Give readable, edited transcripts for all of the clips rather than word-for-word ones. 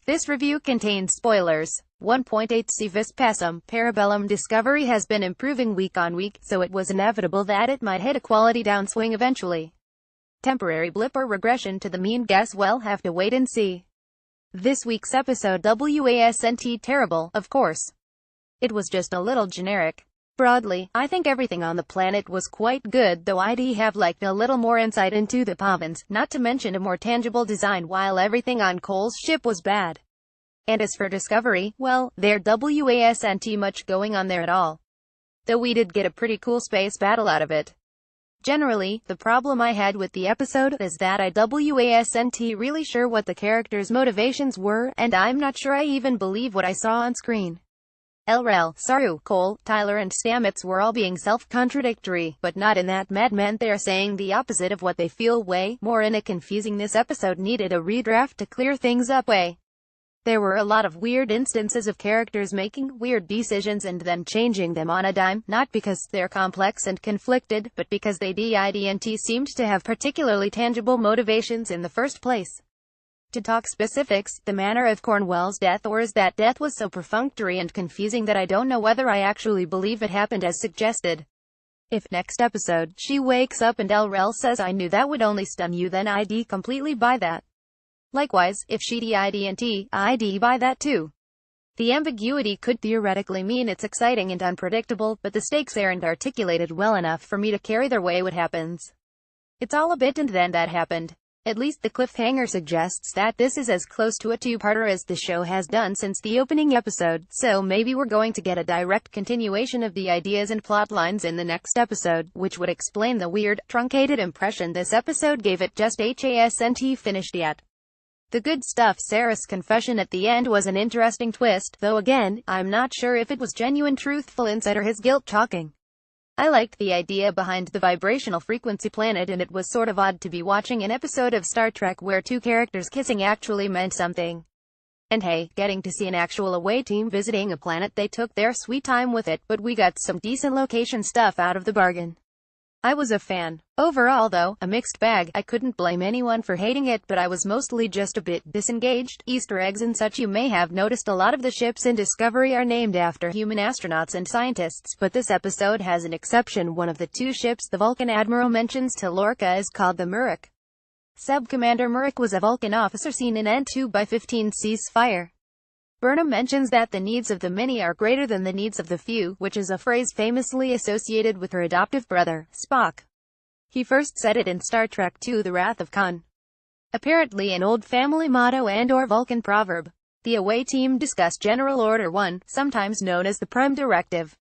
This review contains spoilers. 1.8 Si Vis Pacem, Bellum Discovery has been improving week on week, so it was inevitable that it might hit a quality downswing eventually. Temporary blip or regression to the mean? Guess we'll have to wait and see. This week's episode wasn't terrible, of course. It was just a little generic. Broadly, I think everything on the planet was quite good, though I'd have liked a little more insight into the Pavans, not to mention a more tangible design, while everything on Cole's ship was bad. And as for Discovery, well, there wasn't much going on there at all. Though we did get a pretty cool space battle out of it. Generally, the problem I had with the episode is that I wasn't really sure what the characters' motivations were, and I'm not sure I even believe what I saw on screen. Rel, Saru, Cole, Tyler and Stamets were all being self-contradictory, but not in that Mad Men they're saying the opposite of what they feel, way more in a confusing. This episode needed a redraft to clear things up way. There were a lot of weird instances of characters making weird decisions and then changing them on a dime, not because they're complex and conflicted, but because they didn't seemed to have particularly tangible motivations in the first place. To talk specifics, the manner of Cornwell's death, or is that death was so perfunctory and confusing that I don't know whether I actually believe it happened as suggested. If next episode, she wakes up and Rel says I knew that would only stun you, then I'd completely buy that. Likewise, if she didn't, I'd buy that too. The ambiguity could theoretically mean it's exciting and unpredictable, but the stakes aren't articulated well enough for me to carry their way. What happens? It's all a bit and then that happened. At least the cliffhanger suggests that this is as close to a two-parter as the show has done since the opening episode, so maybe we're going to get a direct continuation of the ideas and plot lines in the next episode, which would explain the weird, truncated impression this episode gave it just hasn't finished yet. The good stuff. Sarah's confession at the end was an interesting twist, though again, I'm not sure if it was genuine truthful insight or his guilt talking. I liked the idea behind the vibrational frequency planet, and it was sort of odd to be watching an episode of Star Trek where two characters kissing actually meant something. And hey, getting to see an actual away team visiting a planet, they took their sweet time with it, but we got some decent location stuff out of the bargain. I was a fan. Overall though, a mixed bag. I couldn't blame anyone for hating it, but I was mostly just a bit disengaged. Easter eggs and such. You may have noticed a lot of the ships in Discovery are named after human astronauts and scientists, but this episode has an exception. One of the two ships the Vulcan Admiral mentions to Lorca is called the Murik. Sub Commander Murik was a Vulcan officer seen in N2/15 Ceasefire. Burnham mentions that the needs of the many are greater than the needs of the few, which is a phrase famously associated with her adoptive brother, Spock. He first said it in Star Trek II: The Wrath of Khan. Apparently an old family motto and/or Vulcan proverb. The away team discussed General Order 1, sometimes known as the Prime Directive.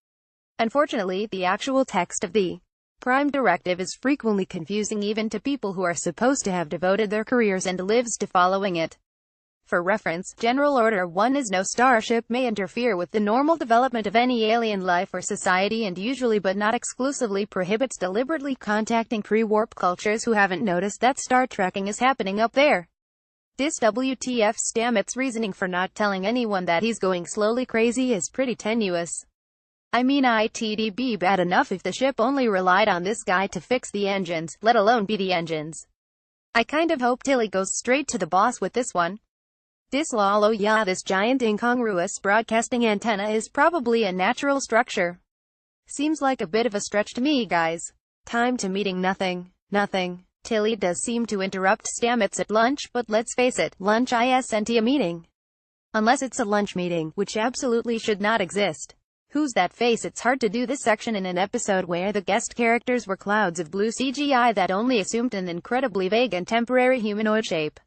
Unfortunately, the actual text of the Prime Directive is frequently confusing even to people who are supposed to have devoted their careers and lives to following it. For reference, General Order 1 is no starship may interfere with the normal development of any alien life or society, and usually but not exclusively prohibits deliberately contacting pre-warp cultures who haven't noticed that Star Trekking is happening up there. This WTF. Stamets' reasoning for not telling anyone that he's going slowly crazy is pretty tenuous. I mean, it'd be bad enough if the ship only relied on this guy to fix the engines, let alone be the engines. I kind of hope Tilly goes straight to the boss with this one. This giant incongruous broadcasting antenna is probably a natural structure. Seems like a bit of a stretch to me, guys. Time to meeting. Nothing. Tilly does seem to interrupt Stamets at lunch, but let's face it, lunch isn't a meeting. Unless it's a lunch meeting, which absolutely should not exist. Who's that face? It's hard to do this section in an episode where the guest characters were clouds of blue CGI that only assumed an incredibly vague and temporary humanoid shape.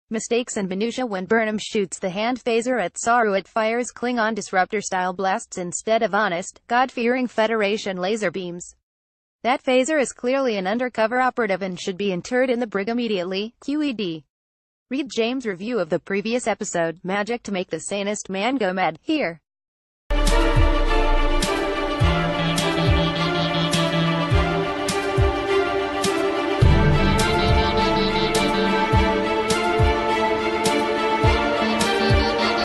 Mistakes and minutia. When Burnham shoots the hand phaser at Saru, it fires Klingon disruptor-style blasts instead of honest, God-fearing Federation laser beams. That phaser is clearly an undercover operative and should be interred in the brig immediately. QED. Read James' review of the previous episode, Magic to Make the Sanest Man Go Mad, here.